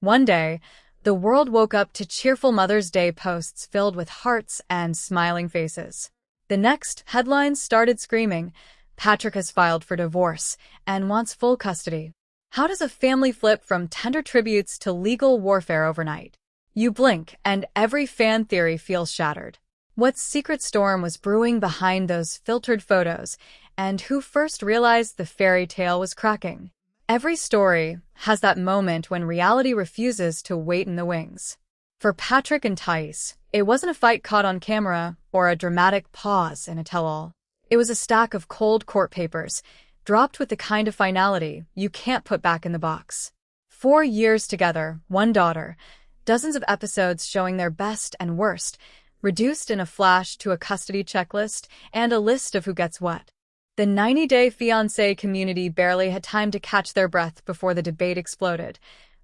One day, the world woke up to cheerful Mother's Day posts filled with hearts and smiling faces. The next, headlines started screaming, "Patrick has filed for divorce and wants full custody." How does a family flip from tender tributes to legal warfare overnight? You blink, and every fan theory feels shattered. What secret storm was brewing behind those filtered photos, and who first realized the fairy tale was cracking? Every story has that moment when reality refuses to wait in the wings. For Patrick and Thais, it wasn't a fight caught on camera or a dramatic pause in a tell-all. It was a stack of cold court papers, dropped with the kind of finality you can't put back in the box. 4 years together, one daughter, dozens of episodes showing their best and worst, reduced in a flash to a custody checklist and a list of who gets what. The 90-day Fiancé community barely had time to catch their breath before the debate exploded.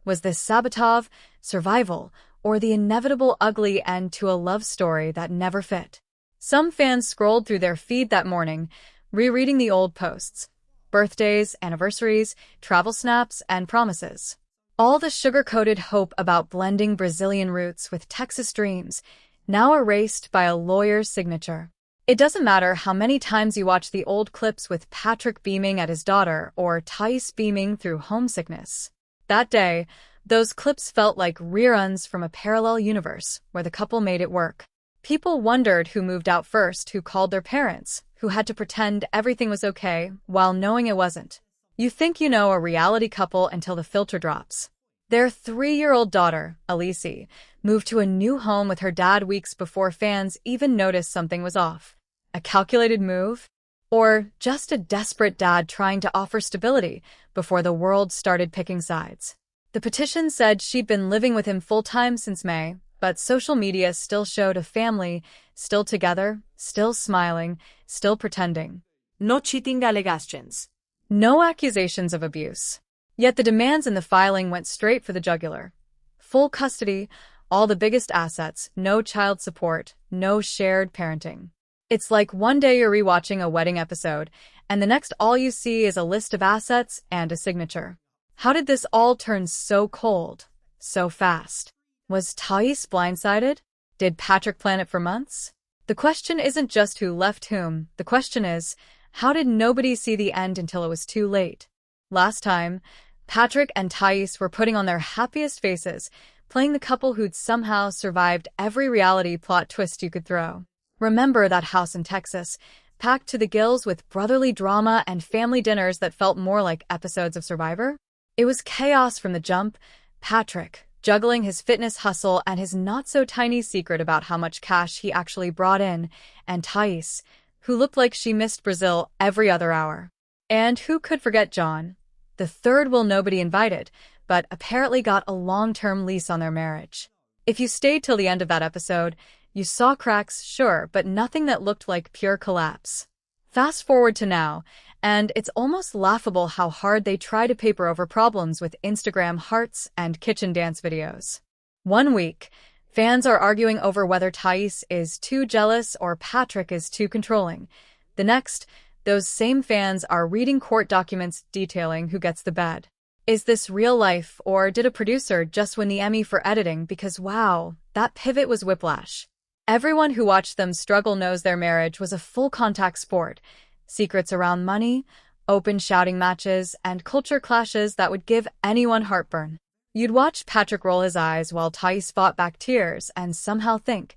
Was this sabotage, survival, or the inevitable ugly end to a love story that never fit? Some fans scrolled through their feed that morning, rereading the old posts. Birthdays, anniversaries, travel snaps, and promises. All the sugar-coated hope about blending Brazilian roots with Texas dreams, now erased by a lawyer's signature. It doesn't matter how many times you watch the old clips with Patrick beaming at his daughter or Thais beaming through homesickness. That day, those clips felt like reruns from a parallel universe where the couple made it work. People wondered who moved out first, who called their parents, who had to pretend everything was okay while knowing it wasn't. You think you know a reality couple until the filter drops. Their 3-year-old daughter, Aleesi, moved to a new home with her dad weeks before fans even noticed something was off. A calculated move? Or just a desperate dad trying to offer stability before the world started picking sides? The petition said she'd been living with him full-time since May, but social media still showed a family, still together, still smiling, still pretending. No cheating allegations. No accusations of abuse. Yet the demands in the filing went straight for the jugular. Full custody, all the biggest assets, no child support, no shared parenting. It's like one day you're rewatching a wedding episode, and the next all you see is a list of assets and a signature. How did this all turn so cold, so fast? Was Thais blindsided? Did Patrick plan it for months? The question isn't just who left whom, the question is, how did nobody see the end until it was too late? Last time, Patrick and Thais were putting on their happiest faces, playing the couple who'd somehow survived every reality plot twist you could throw. Remember that house in Texas, packed to the gills with brotherly drama and family dinners that felt more like episodes of Survivor? It was chaos from the jump. Patrick, juggling his fitness hustle and his not-so-tiny secret about how much cash he actually brought in, and Thais, who looked like she missed Brazil every other hour. And who could forget John? The third will nobody invited, but apparently got a long-term lease on their marriage. If you stayed till the end of that episode, you saw cracks, sure, but nothing that looked like pure collapse. Fast forward to now, and it's almost laughable how hard they try to paper over problems with Instagram hearts and kitchen dance videos. One week, fans are arguing over whether Thais is too jealous or Patrick is too controlling. The next, those same fans are reading court documents detailing who gets the bed. Is this real life, or did a producer just win the Emmy for editing because wow, that pivot was whiplash? Everyone who watched them struggle knows their marriage was a full-contact sport. Secrets around money, open shouting matches, and culture clashes that would give anyone heartburn. You'd watch Patrick roll his eyes while Thais fought back tears and somehow think,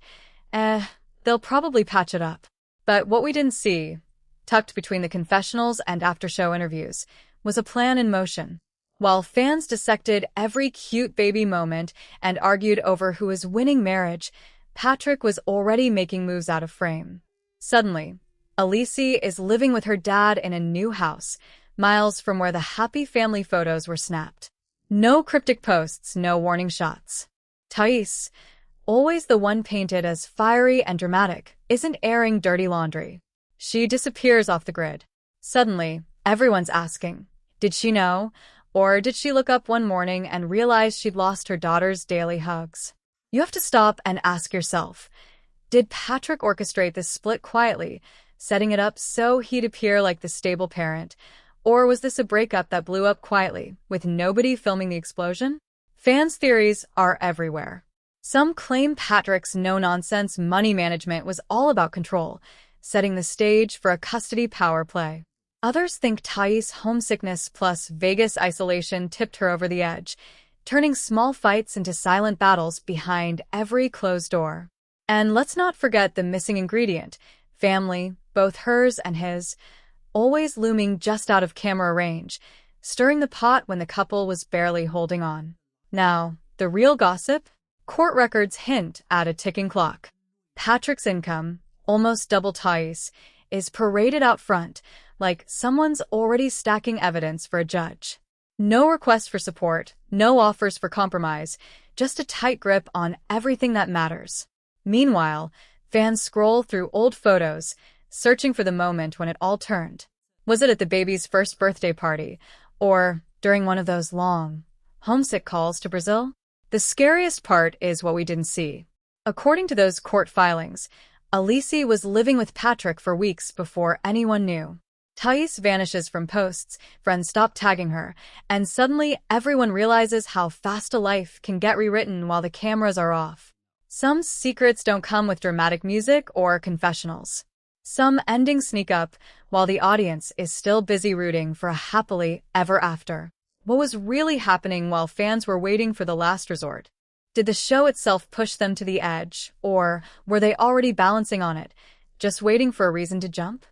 they'll probably patch it up. But what we didn't see, tucked between the confessionals and after-show interviews, was a plan in motion. While fans dissected every cute baby moment and argued over who was winning marriage, Patrick was already making moves out of frame. Suddenly, Aleesi is living with her dad in a new house, miles from where the happy family photos were snapped. No cryptic posts, no warning shots. Thais, always the one painted as fiery and dramatic, isn't airing dirty laundry. She disappears off the grid. Suddenly, everyone's asking, did she know? Or did she look up one morning and realize she'd lost her daughter's daily hugs? You have to stop and ask yourself, did Patrick orchestrate this split quietly, setting it up so he'd appear like the stable parent? Or was this a breakup that blew up quietly, with nobody filming the explosion? Fans' theories are everywhere. Some claim Patrick's no-nonsense money management was all about control, setting the stage for a custody power play. Others think Thais' homesickness plus Vegas isolation tipped her over the edge, turning small fights into silent battles behind every closed door. And let's not forget the missing ingredient, family, both hers and his, always looming just out of camera range, stirring the pot when the couple was barely holding on. Now, the real gossip? Court records hint at a ticking clock. Patrick's income, almost double Thais', is paraded out front, like someone's already stacking evidence for a judge. No request for support, no offers for compromise, just a tight grip on everything that matters. Meanwhile, fans scroll through old photos, searching for the moment when it all turned. Was it at the baby's first birthday party, or during one of those long, homesick calls to Brazil? The scariest part is what we didn't see. According to those court filings, Aleesi was living with Patrick for weeks before anyone knew. Thais vanishes from posts, friends stop tagging her, and suddenly everyone realizes how fast a life can get rewritten while the cameras are off. Some secrets don't come with dramatic music or confessionals. Some endings sneak up, while the audience is still busy rooting for a happily ever after. What was really happening while fans were waiting for the last resort? Did the show itself push them to the edge, or were they already balancing on it, just waiting for a reason to jump?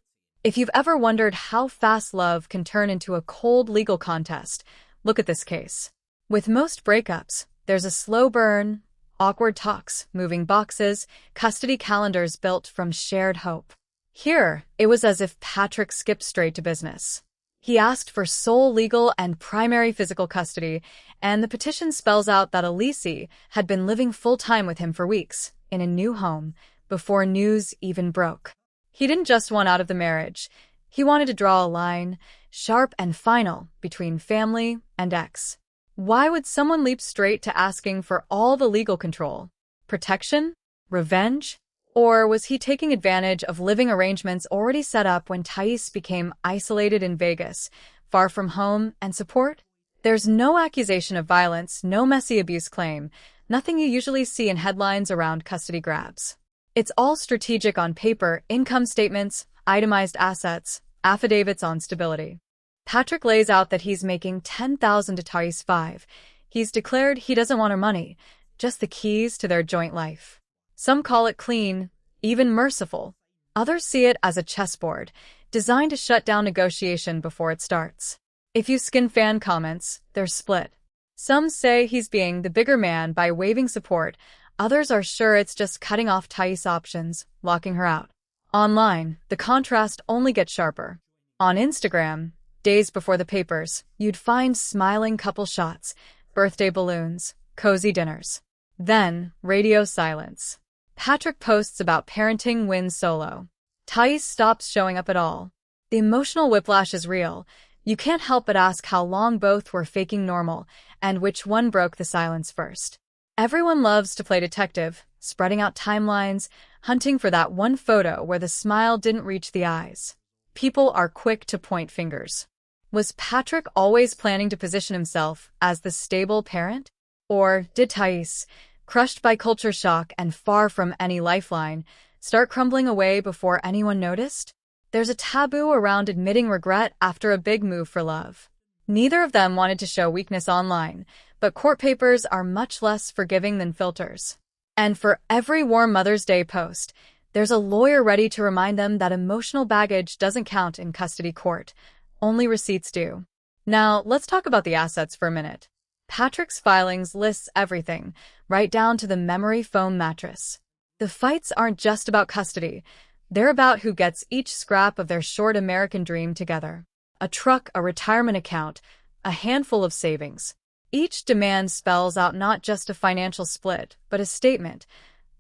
If you've ever wondered how fast love can turn into a cold legal contest, look at this case. With most breakups, there's a slow burn, awkward talks, moving boxes, custody calendars built from shared hope. Here, it was as if Patrick skipped straight to business. He asked for sole legal and primary physical custody, and the petition spells out that Aleesi had been living full-time with him for weeks, in a new home, before news even broke. He didn't just want out of the marriage. He wanted to draw a line, sharp and final, between family and ex. Why would someone leap straight to asking for all the legal control? Protection? Revenge? Or was he taking advantage of living arrangements already set up when Thais became isolated in Vegas, far from home and support? There's no accusation of violence, no messy abuse claim, nothing you usually see in headlines around custody grabs. It's all strategic on paper, income statements, itemized assets, affidavits on stability. Patrick lays out that he's making $10,000 to Thais 5. He's declared he doesn't want her money, just the keys to their joint life. Some call it clean, even merciful. Others see it as a chessboard, designed to shut down negotiation before it starts. If you skim fan comments, they're split. Some say he's being the bigger man by waiving support. Others are sure it's just cutting off Thais' options, locking her out. Online, the contrast only gets sharper. On Instagram, days before the papers, you'd find smiling couple shots, birthday balloons, cozy dinners. Then, radio silence. Patrick posts about parenting wins solo. Thais stops showing up at all. The emotional whiplash is real. You can't help but ask how long both were faking normal, and which one broke the silence first. Everyone loves to play detective, spreading out timelines, hunting for that one photo where the smile didn't reach the eyes. People are quick to point fingers. Was Patrick always planning to position himself as the stable parent? Or did Thais, crushed by culture shock and far from any lifeline, start crumbling away before anyone noticed? There's a taboo around admitting regret after a big move for love. Neither of them wanted to show weakness online, but court papers are much less forgiving than filters. And for every warm Mother's Day post, there's a lawyer ready to remind them that emotional baggage doesn't count in custody court. Only receipts do. Now, let's talk about the assets for a minute. Patrick's filings lists everything, right down to the memory foam mattress. The fights aren't just about custody. They're about who gets each scrap of their short American dream together. A truck, a retirement account, a handful of savings. Each demand spells out not just a financial split, but a statement.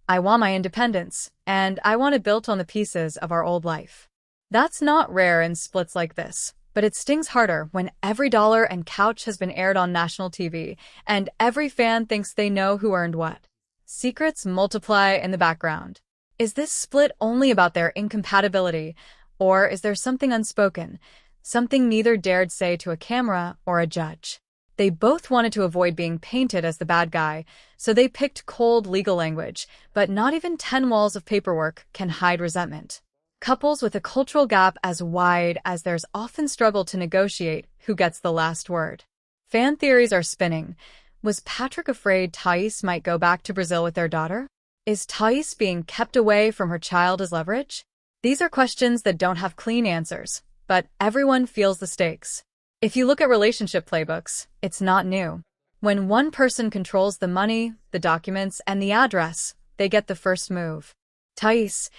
I want my independence, and I want it built on the pieces of our old life. That's not rare in splits like this, but it stings harder when every dollar and couch has been aired on national TV, and every fan thinks they know who earned what. Secrets multiply in the background. Is this split only about their incompatibility, or is there something unspoken, something neither dared say to a camera or a judge? They both wanted to avoid being painted as the bad guy, so they picked cold legal language, but not even 10 walls of paperwork can hide resentment. Couples with a cultural gap as wide as theirs often struggle to negotiate who gets the last word. Fan theories are spinning. Was Patrick afraid Thais might go back to Brazil with their daughter? Is Thais being kept away from her child as leverage? These are questions that don't have clean answers, but everyone feels the stakes. If you look at relationship playbooks, it's not new. When one person controls the money, the documents, and the address, they get the first move. Thais,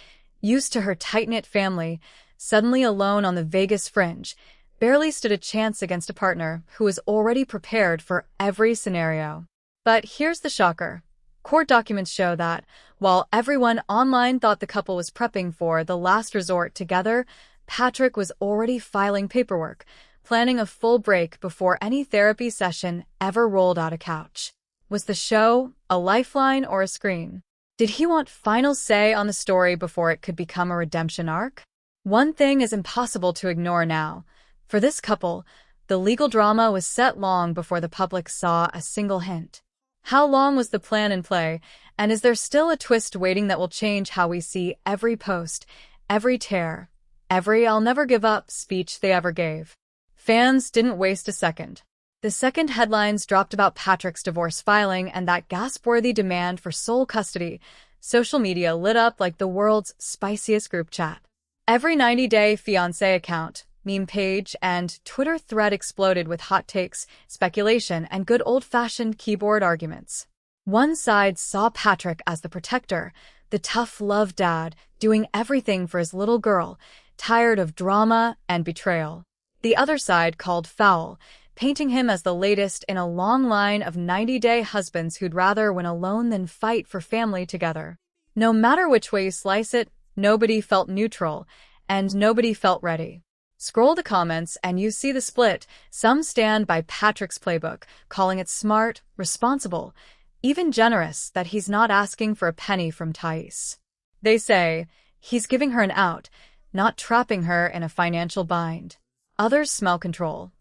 used to her tight-knit family, suddenly alone on the Vegas fringe, barely stood a chance against a partner who was already prepared for every scenario. But here's the shocker. Court documents show that, while everyone online thought the couple was prepping for the last resort together, Patrick was already filing paperwork, planning a full break before any therapy session ever rolled out a couch. Was the show a lifeline or a screen? Did he want final say on the story before it could become a redemption arc? One thing is impossible to ignore now. For this couple, the legal drama was set long before the public saw a single hint. How long was the plan in play, and is there still a twist waiting that will change how we see every post, every tear, every "I'll never give up" speech they ever gave? Fans didn't waste a second. The second headlines dropped about Patrick's divorce filing and that gasp-worthy demand for sole custody, social media lit up like the world's spiciest group chat. Every 90-day Fiancé account, meme page, and Twitter thread exploded with hot takes, speculation, and good old-fashioned keyboard arguments. One side saw Patrick as the protector, the tough love dad, doing everything for his little girl, tired of drama and betrayal. The other side called foul, painting him as the latest in a long line of 90-day husbands who'd rather win alone than fight for family together. No matter which way you slice it, nobody felt neutral, and nobody felt ready. Scroll the comments and you see the split. Some stand by Patrick's playbook, calling it smart, responsible, even generous that he's not asking for a penny from Thais. They say he's giving her an out, not trapping her in a financial bind. Others smell control.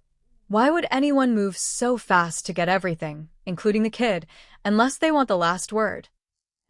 Why would anyone move so fast to get everything, including the kid, unless they want the last word?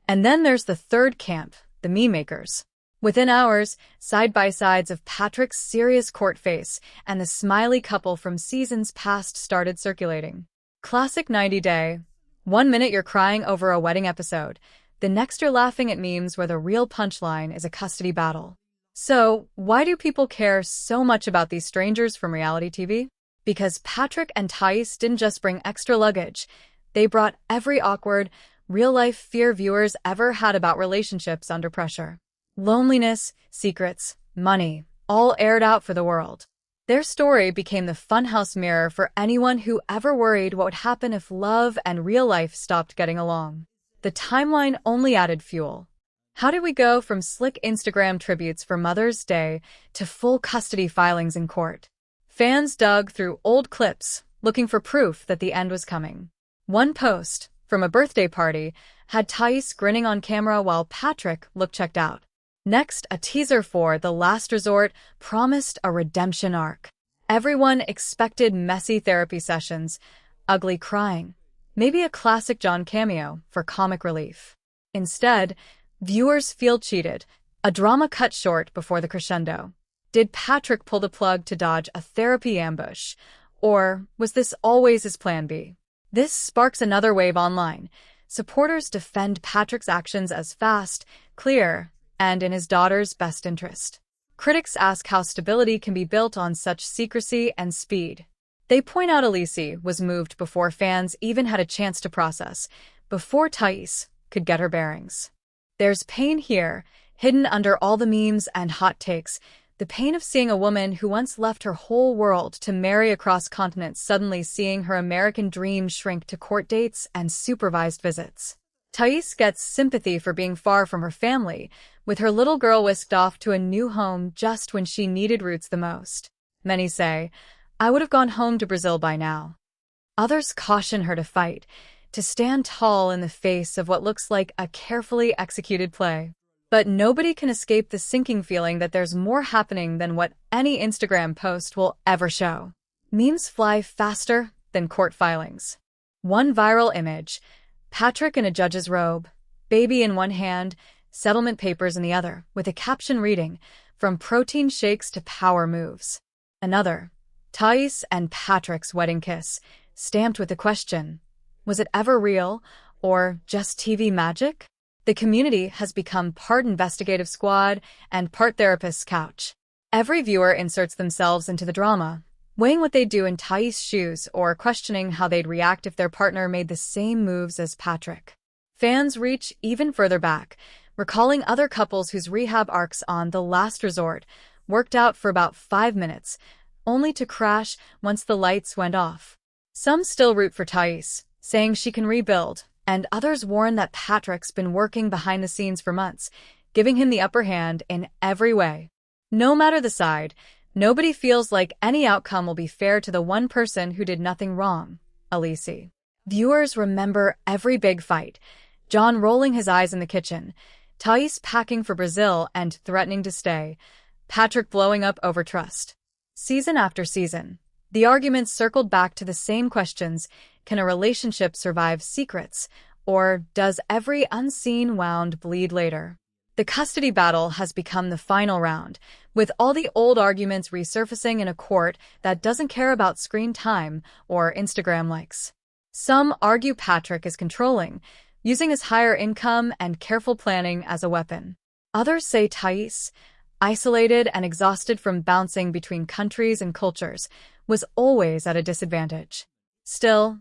And then there's the third camp, the meme makers. Within hours, side-by-sides of Patrick's serious court face and the smiley couple from seasons past started circulating. Classic 90-day. 1 minute you're crying over a wedding episode. The next you're laughing at memes where the real punchline is a custody battle. So, why do people care so much about these strangers from reality TV? Because Patrick and Thais didn't just bring extra luggage. They brought every awkward, real-life fear viewers ever had about relationships under pressure. Loneliness, secrets, money, all aired out for the world. Their story became the funhouse mirror for anyone who ever worried what would happen if love and real life stopped getting along. The timeline only added fuel. How did we go from slick Instagram tributes for Mother's Day to full custody filings in court? Fans dug through old clips, looking for proof that the end was coming. One post, from a birthday party, had Thais grinning on camera while Patrick looked checked out. Next, a teaser for The Last Resort promised a redemption arc. Everyone expected messy therapy sessions, ugly crying, maybe a classic John cameo for comic relief. Instead, viewers feel cheated, a drama cut short before the crescendo. Did Patrick pull the plug to dodge a therapy ambush, or was this always his plan B? This sparks another wave online. Supporters defend Patrick's actions as fast, clear, and in his daughter's best interest. Critics ask how stability can be built on such secrecy and speed. They point out Aleesi was moved before fans even had a chance to process, before Thais could get her bearings. There's pain here, hidden under all the memes and hot takes, the pain of seeing a woman who once left her whole world to marry across continents suddenly seeing her American dream shrink to court dates and supervised visits. Thais gets sympathy for being far from her family, with her little girl whisked off to a new home just when she needed roots the most. Many say, "I would have gone home to Brazil by now." Others caution her to fight, to stand tall in the face of what looks like a carefully executed play. But nobody can escape the sinking feeling that there's more happening than what any Instagram post will ever show. Memes fly faster, than court filings. One viral image, Patrick in a judge's robe, baby in one hand, settlement papers in the other, with a caption reading, "From protein shakes to power moves." Another, Thais and Patrick's wedding kiss, stamped with the question, was it ever real, or just TV magic? The community has become part investigative squad and part therapist's couch. Every viewer inserts themselves into the drama, weighing what they'd do in Thais' shoes or questioning how they'd react if their partner made the same moves as Patrick. Fans reach even further back, recalling other couples whose rehab arcs on The Last Resort worked out for about 5 minutes, only to crash once the lights went off. Some still root for Thais, saying she can rebuild, and others warn that Patrick's been working behind the scenes for months, giving him the upper hand in every way. No matter the side, nobody feels like any outcome will be fair to the one person who did nothing wrong, Aleesi. Viewers remember every big fight, John rolling his eyes in the kitchen, Thais packing for Brazil and threatening to stay, Patrick blowing up over trust. Season after season, the arguments circled back to the same questions: can a relationship survive secrets, or does every unseen wound bleed later? The custody battle has become the final round, with all the old arguments resurfacing in a court that doesn't care about screen time or Instagram likes. Some argue Patrick is controlling, using his higher income and careful planning as a weapon. Others say Thais, isolated and exhausted from bouncing between countries and cultures, was always at a disadvantage. Still,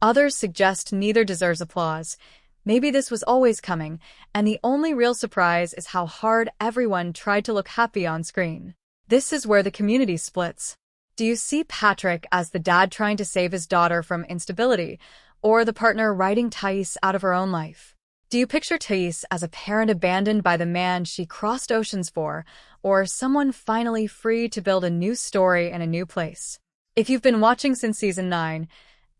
others suggest neither deserves applause. Maybe this was always coming, and the only real surprise is how hard everyone tried to look happy on screen. This is where the community splits. Do you see Patrick as the dad trying to save his daughter from instability, or the partner writing Thais out of her own life? Do you picture Thais as a parent abandoned by the man she crossed oceans for, or someone finally free to build a new story in a new place? If you've been watching since season 9,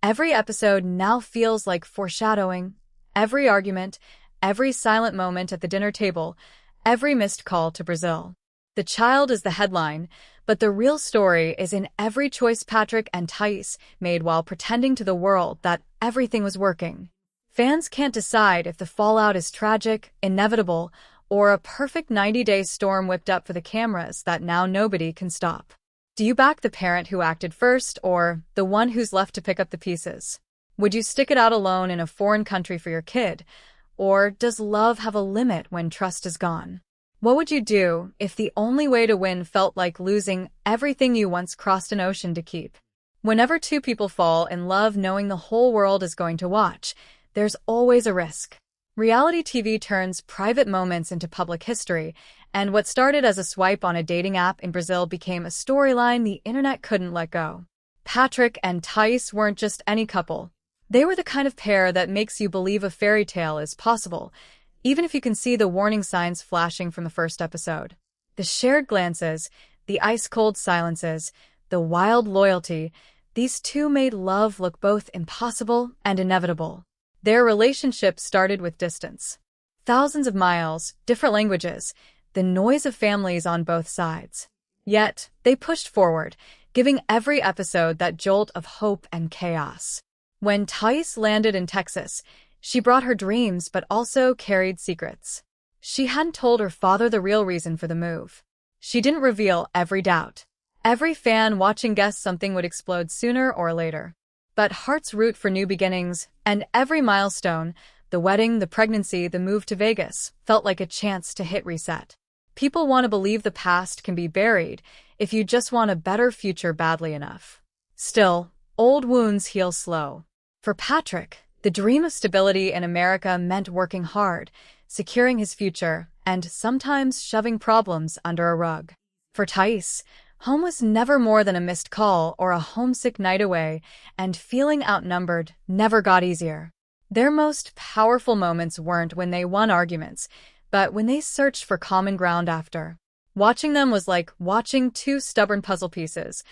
every episode now feels like foreshadowing. Every argument, every silent moment at the dinner table, every missed call to Brazil. The child is the headline, but the real story is in every choice Patrick and Thais made while pretending to the world that everything was working. Fans can't decide if the fallout is tragic, inevitable, or a perfect 90-day storm whipped up for the cameras that now nobody can stop. Do you back the parent who acted first, or the one who's left to pick up the pieces? Would you stick it out alone in a foreign country for your kid? Or does love have a limit when trust is gone? What would you do if the only way to win felt like losing everything you once crossed an ocean to keep? Whenever two people fall in love knowing the whole world is going to watch, there's always a risk. Reality TV turns private moments into public history, and what started as a swipe on a dating app in Brazil became a storyline the internet couldn't let go. Patrick and Thais weren't just any couple. They were the kind of pair that makes you believe a fairy tale is possible, even if you can see the warning signs flashing from the first episode. The shared glances, the ice-cold silences, the wild loyalty, these two made love look both impossible and inevitable. Their relationship started with distance. Thousands of miles, different languages, the noise of families on both sides. Yet, they pushed forward, giving every episode that jolt of hope and chaos. When Thais landed in Texas, she brought her dreams but also carried secrets. She hadn't told her father the real reason for the move. She didn't reveal every doubt. Every fan watching guessed something would explode sooner or later. But hearts root for new beginnings, and every milestone, the wedding, the pregnancy, the move to Vegas, felt like a chance to hit reset. People want to believe the past can be buried if you just want a better future badly enough. Still, old wounds heal slow. For Patrick, the dream of stability in America meant working hard, securing his future, and sometimes shoving problems under a rug. For Thais, home was never more than a missed call or a homesick night away, and feeling outnumbered never got easier. Their most powerful moments weren't when they won arguments, but when they searched for common ground after. Watching them was like watching two stubborn puzzle pieces,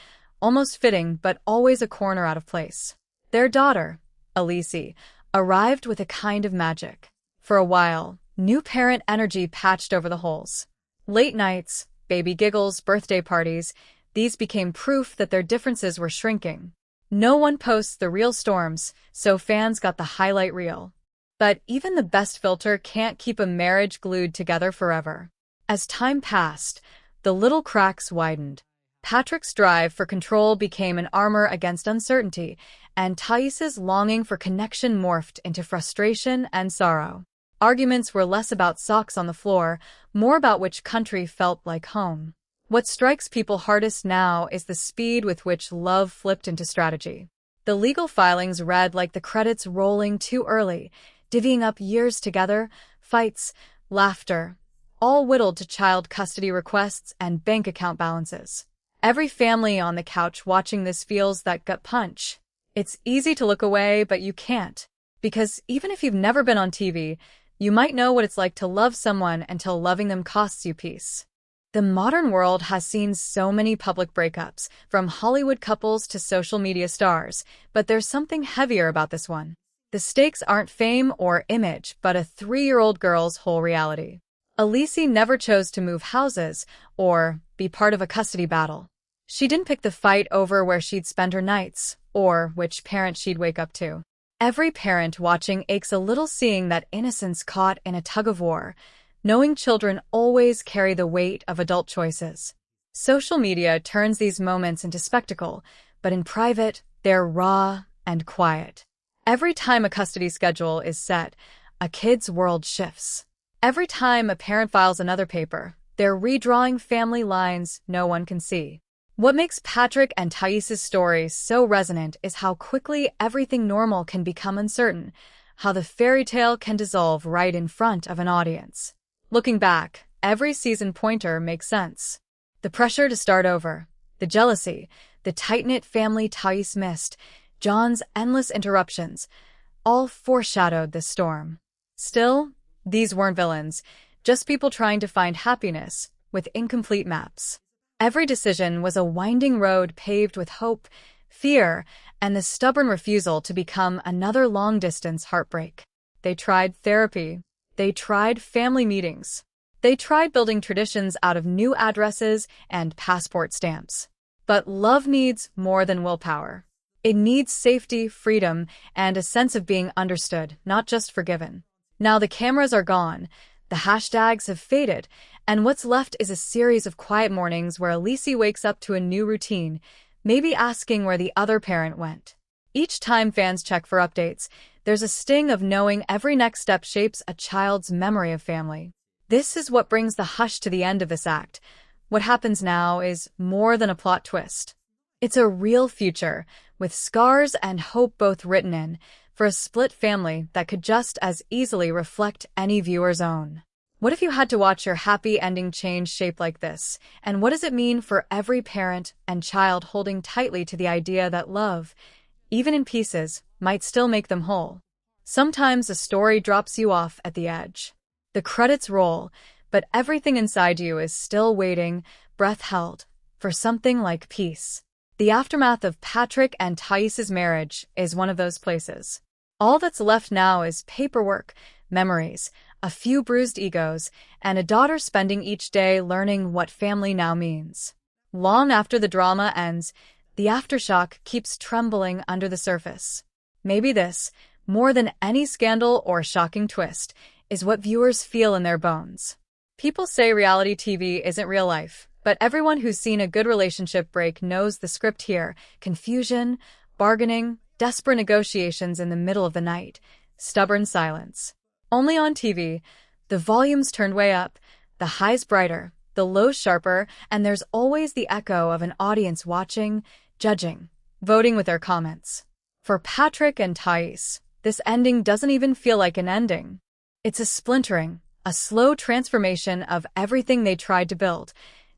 almost fitting but always a corner out of place. Their daughter, Aleesi, arrived with a kind of magic. For a while, new parent energy patched over the holes. Late nights, baby giggles, birthday parties, these became proof that their differences were shrinking. No one posts the real storms, so fans got the highlight reel. But even the best filter can't keep a marriage glued together forever. As time passed, the little cracks widened. Patrick's drive for control became an armor against uncertainty, and Thais's longing for connection morphed into frustration and sorrow. Arguments were less about socks on the floor, more about which country felt like home. What strikes people hardest now is the speed with which love flipped into strategy. The legal filings read like the credits rolling too early, divvying up years together, fights, laughter, all whittled to child custody requests and bank account balances. Every family on the couch watching this feels that gut punch. It's easy to look away, but you can't. Because even if you've never been on TV, you might know what it's like to love someone until loving them costs you peace. The modern world has seen so many public breakups, from Hollywood couples to social media stars, but there's something heavier about this one. The stakes aren't fame or image, but a 3-year-old girl's whole reality. Aleesi never chose to move houses or be part of a custody battle. She didn't pick the fight over where she'd spend her nights or which parent she'd wake up to. Every parent watching aches a little seeing that innocence caught in a tug-of-war, knowing children always carry the weight of adult choices. Social media turns these moments into spectacle, but in private, they're raw and quiet. Every time a custody schedule is set, a kid's world shifts. Every time a parent files another paper, they're redrawing family lines no one can see. What makes Patrick and Thais's story so resonant is how quickly everything normal can become uncertain, how the fairy tale can dissolve right in front of an audience. Looking back, every season pointer makes sense. The pressure to start over, the jealousy, the tight-knit family Thais missed, John's endless interruptions, all foreshadowed this storm. Still, these weren't villains, just people trying to find happiness with incomplete maps. Every decision was a winding road paved with hope, fear, and the stubborn refusal to become another long-distance heartbreak. They tried therapy. They tried family meetings. They tried building traditions out of new addresses and passport stamps. But love needs more than willpower. It needs safety, freedom, and a sense of being understood, not just forgiven. Now the cameras are gone, the hashtags have faded, and what's left is a series of quiet mornings where Aleesi wakes up to a new routine, maybe asking where the other parent went. Each time fans check for updates, there's a sting of knowing every next step shapes a child's memory of family. This is what brings the hush to the end of this act. What happens now is more than a plot twist. It's a real future, with scars and hope both written in, for a split family that could just as easily reflect any viewer's own. What if you had to watch your happy ending change shape like this? And what does it mean for every parent and child holding tightly to the idea that love, even in pieces, might still make them whole? Sometimes a story drops you off at the edge. The credits roll, but everything inside you is still waiting, breath held, for something like peace. The aftermath of Patrick and Thais's marriage is one of those places. All that's left now is paperwork, memories, a few bruised egos, and a daughter spending each day learning what family now means. Long after the drama ends, the aftershock keeps trembling under the surface. Maybe this, more than any scandal or shocking twist, is what viewers feel in their bones. People say reality TV isn't real life, but everyone who's seen a good relationship break knows the script here: confusion, bargaining, desperate negotiations in the middle of the night, stubborn silence. Only on TV, the volume's turned way up, the highs brighter, the lows sharper, and there's always the echo of an audience watching, judging, voting with their comments. For Patrick and Thais, this ending doesn't even feel like an ending. It's a splintering, a slow transformation of everything they tried to build,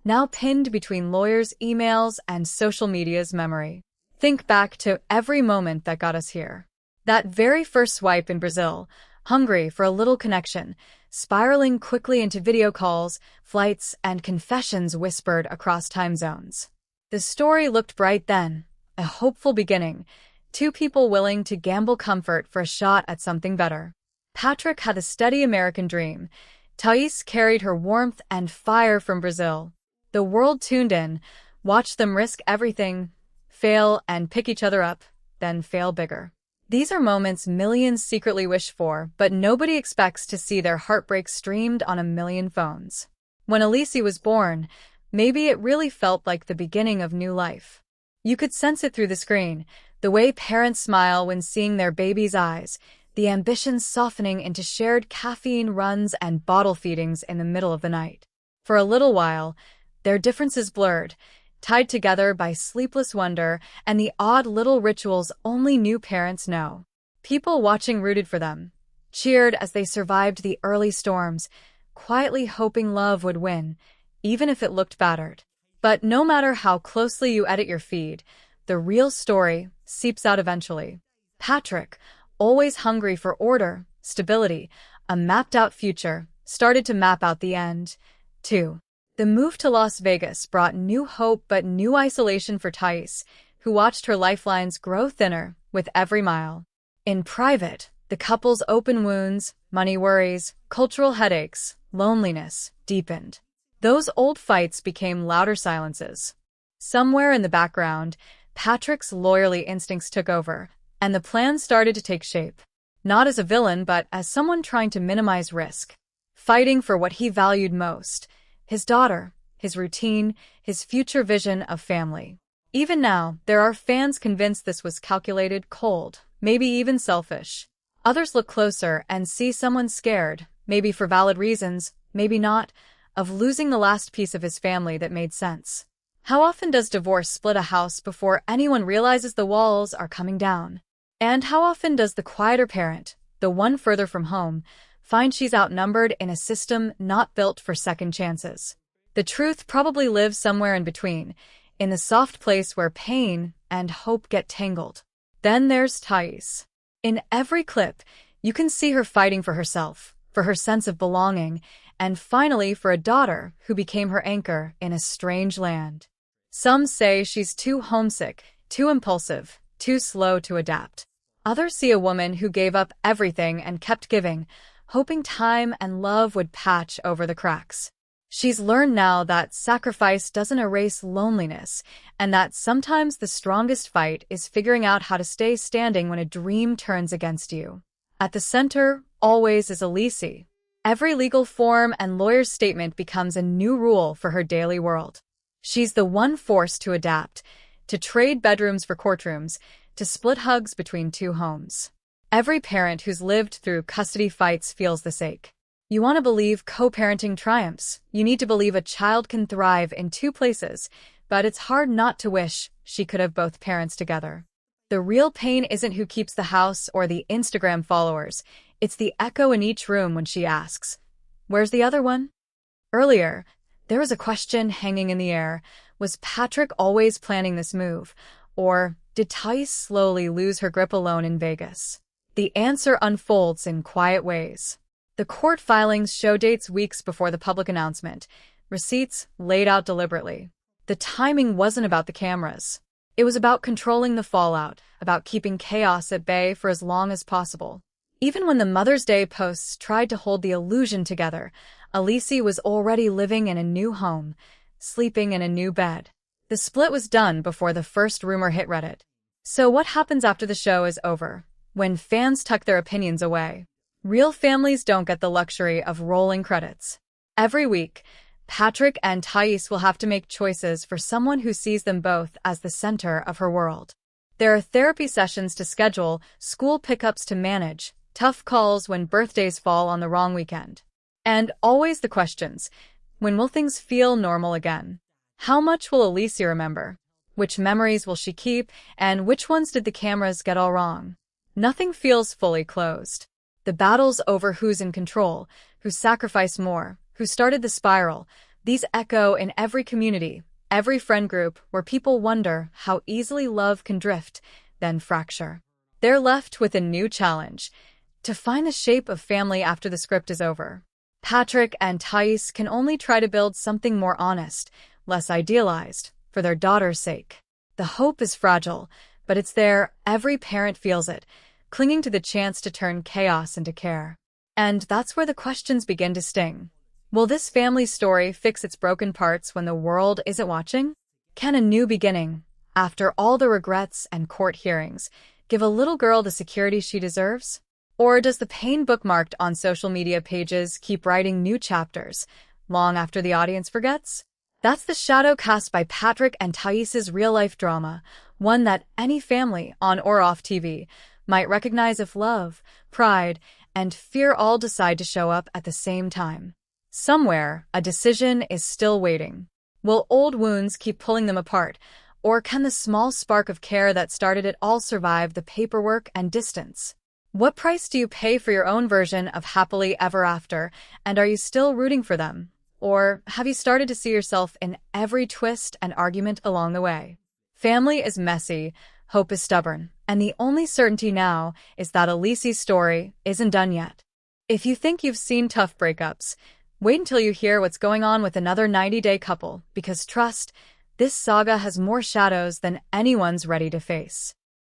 now pinned between lawyers' emails and social media's memory. Think back to every moment that got us here. That very first swipe in Brazil, hungry for a little connection, spiraling quickly into video calls, flights, and confessions whispered across time zones. The story looked bright then, a hopeful beginning, two people willing to gamble comfort for a shot at something better. Patrick had a steady American dream. Thais carried her warmth and fire from Brazil. The world tuned in, watched them risk everything, fail and pick each other up, then fail bigger. These are moments millions secretly wish for, but nobody expects to see their heartbreak streamed on a million phones. When Aleesi was born, maybe it really felt like the beginning of new life. You could sense it through the screen, the way parents smile when seeing their baby's eyes, the ambitions softening into shared caffeine runs and bottle feedings in the middle of the night. For a little while, their differences blurred, tied together by sleepless wonder and the odd little rituals only new parents know. People watching rooted for them, cheered as they survived the early storms, quietly hoping love would win, even if it looked battered. But no matter how closely you edit your feed, the real story seeps out eventually. Patrick, always hungry for order, stability, a mapped-out future, started to map out the end, too. The move to Las Vegas brought new hope but new isolation for Thais, who watched her lifelines grow thinner with every mile. In private, the couple's open wounds, money worries, cultural headaches, loneliness deepened. Those old fights became louder silences. Somewhere in the background, Patrick's lawyerly instincts took over, and the plan started to take shape. Not as a villain, but as someone trying to minimize risk. Fighting for what he valued most: his daughter, his routine, his future vision of family. Even now, there are fans convinced this was calculated, cold, maybe even selfish. Others look closer and see someone scared, maybe for valid reasons, maybe not, of losing the last piece of his family that made sense. How often does divorce split a house before anyone realizes the walls are coming down? And how often does the quieter parent, the one further from home, find she's outnumbered in a system not built for second chances? The truth probably lives somewhere in between, in the soft place where pain and hope get tangled. Then there's Thais. In every clip, you can see her fighting for herself, for her sense of belonging, and finally for a daughter who became her anchor in a strange land. Some say she's too homesick, too impulsive, too slow to adapt. Others see a woman who gave up everything and kept giving, hoping time and love would patch over the cracks. She's learned now that sacrifice doesn't erase loneliness, and that sometimes the strongest fight is figuring out how to stay standing when a dream turns against you. At the center, always, is Aleesi. Every legal form and lawyer's statement becomes a new rule for her daily world. She's the one forced to adapt, to trade bedrooms for courtrooms, to split hugs between two homes. Every parent who's lived through custody fights feels this ache. You want to believe co-parenting triumphs. You need to believe a child can thrive in two places, but it's hard not to wish she could have both parents together. The real pain isn't who keeps the house or the Instagram followers. It's the echo in each room when she asks, "Where's the other one?" Earlier, there was a question hanging in the air. Was Patrick always planning this move? Or did Thais slowly lose her grip alone in Vegas? The answer unfolds in quiet ways. The court filings show dates weeks before the public announcement, receipts laid out deliberately. The timing wasn't about the cameras. It was about controlling the fallout, about keeping chaos at bay for as long as possible. Even when the Mother's Day posts tried to hold the illusion together, Aleesi was already living in a new home, sleeping in a new bed. The split was done before the first rumor hit Reddit. So what happens after the show is over, when fans tuck their opinions away? Real families don't get the luxury of rolling credits. Every week, Patrick and Thais will have to make choices for someone who sees them both as the center of her world. There are therapy sessions to schedule, school pickups to manage, tough calls when birthdays fall on the wrong weekend. And always the questions: when will things feel normal again? How much will Aleesi remember? Which memories will she keep, and which ones did the cameras get all wrong? Nothing feels fully closed. The battles over who's in control, who sacrificed more, who started the spiral, these echo in every community, every friend group, where people wonder how easily love can drift, then fracture. They're left with a new challenge: to find the shape of family after the script is over. Patrick and Thais can only try to build something more honest, less idealized, for their daughter's sake. The hope is fragile, but it's there. Every parent feels it, clinging to the chance to turn chaos into care. And that's where the questions begin to sting. Will this family story fix its broken parts when the world isn't watching? Can a new beginning, After all the regrets and court hearings, give a little girl the security she deserves? Or does the pain bookmarked on social media pages keep writing new chapters, long after the audience forgets? That's the shadow cast by Patrick and Thais's real-life drama, one that any family, on or off TV, might recognize if love, pride, and fear all decide to show up at the same time. Somewhere, a decision is still waiting. Will old wounds keep pulling them apart, or can the small spark of care that started it all survive the paperwork and distance? What price do you pay for your own version of happily ever after, and are you still rooting for them? Or have you started to see yourself in every twist and argument along the way? Family is messy, hope is stubborn, and the only certainty now is that Aleesi's story isn't done yet. If you think you've seen tough breakups, wait until you hear what's going on with another 90-day couple, because trust, this saga has more shadows than anyone's ready to face.